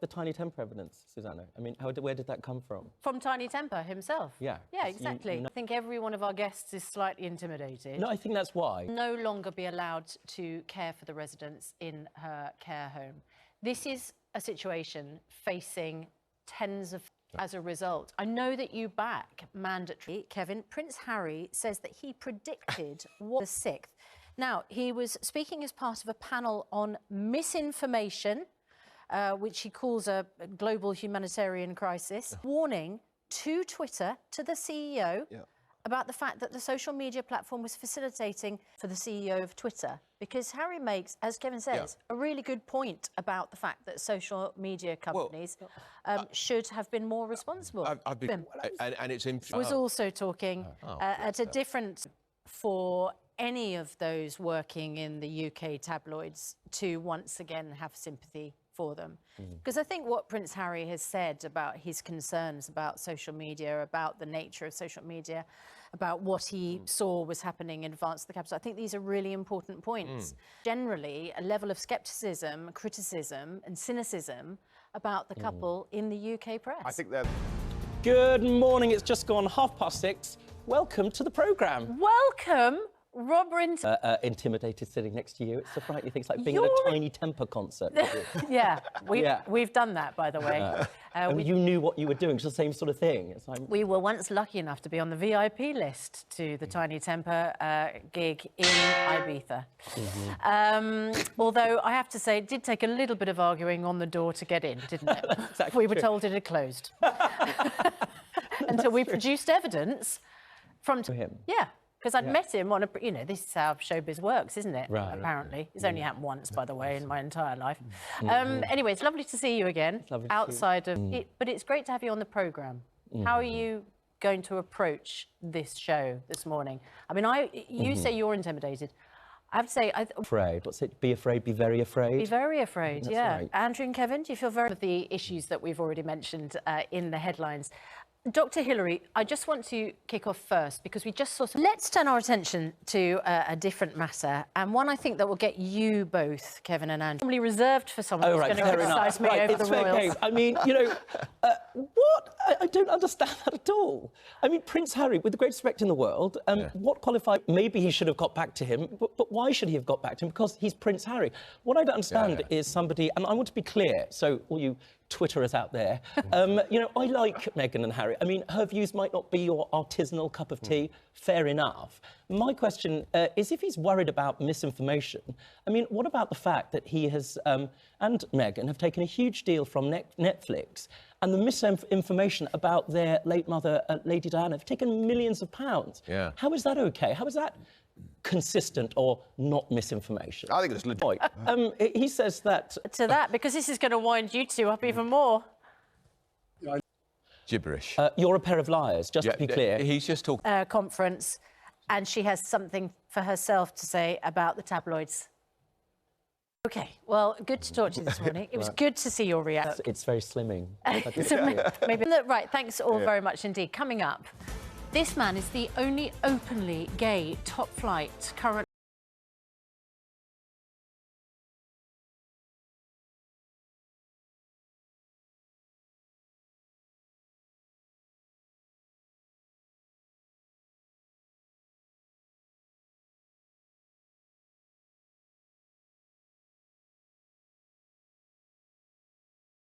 The Tiny Temper evidence, Susanna? I mean, where did that come from? From Tiny Temper himself? Yeah. Yeah, exactly. I think every one of our guests is slightly intimidated. No, I think that's why. No longer be allowed to care for the residents in her care home. This is a situation facing tens of as a result. I know that you back mandatory. Kevin, Prince Harry says that he predicted what the 6th. Now, he was speaking as part of a panel on misinformation, which he calls a global humanitarian crisis, warning to Twitter, to the CEO, about the fact that the social media platform was facilitating for the CEO of Twitter. Because Harry makes, as Kevin says, a really good point about the fact that social media companies should have been more responsible. And it's was also talking at a different for any of those working in the UK tabloids to once again have sympathy for them. Because I think what Prince Harry has said about his concerns about social media, about the nature of social media, about what he saw was happening in advance of the capital, I think these are really important points. Generally, a level of scepticism, criticism and cynicism about the couple in the UK press. I think that. Good morning, it's just gone 6:30. Welcome to the programme. Welcome, Robert. Intimidated sitting next to you. It's a frightening thing. It's like being at a Tiny Temper concert. We've done that, by the way. And you knew what you were doing. It's the same sort of thing. It's like... We were once lucky enough to be on the VIP list to the Tiny Temper gig in Ibiza. Although I have to say, it did take a little bit of arguing on the door to get in, didn't it? Exactly we were told it had closed. Until we produced evidence from him. Yeah. Because I'd met him on a, this is how showbiz works, isn't it? Right. Apparently. It's only happened once, by the way, in my entire life. Anyway, it's lovely to see you again, outside of it, but it's great to have you on the programme. How are you going to approach this show this morning? I mean, you say you're intimidated. I have to say... Afraid. What's it? Be afraid, be very afraid? Be very afraid, That's yeah. right. Andrew and Kevin, do you feel very... the issues that we've already mentioned in the headlines. Dr. Hillary, I just want to kick off first because we just sort of... Let's turn our attention to a different matter, and one I think that will get you both, Kevin and Andrew, normally reserved for someone who's going to criticise me over the royals. I mean, what? I don't understand that at all. I mean, Prince Harry, with the greatest respect in the world, what qualified... Maybe he should have got back to him, but why should he have got back to him? Because he's Prince Harry. What I don't understand is somebody... And I want to be clear, so all you Twitterers out there, I like Meghan and Harry. I mean, her views might not be your artisanal cup of tea, fair enough. My question is if he's worried about misinformation, I mean, what about the fact that he has, and Meghan have taken a huge deal from Netflix, and the misinformation about their late mother, Lady Diana, have taken millions of pounds? Yeah. How is that okay? How is that consistent or not misinformation? I think it's legit. He says that... To that, because this is going to wind you two up even more. Gibberish. You're a pair of liars, just to be clear. He's just talking... Conference, and she has something for herself to say about the tabloids. OK, well, good to talk to you this morning. It was good to see your reaction. It's very slimming. Right, thanks all very much indeed. Coming up, this man is the only openly gay top-flight current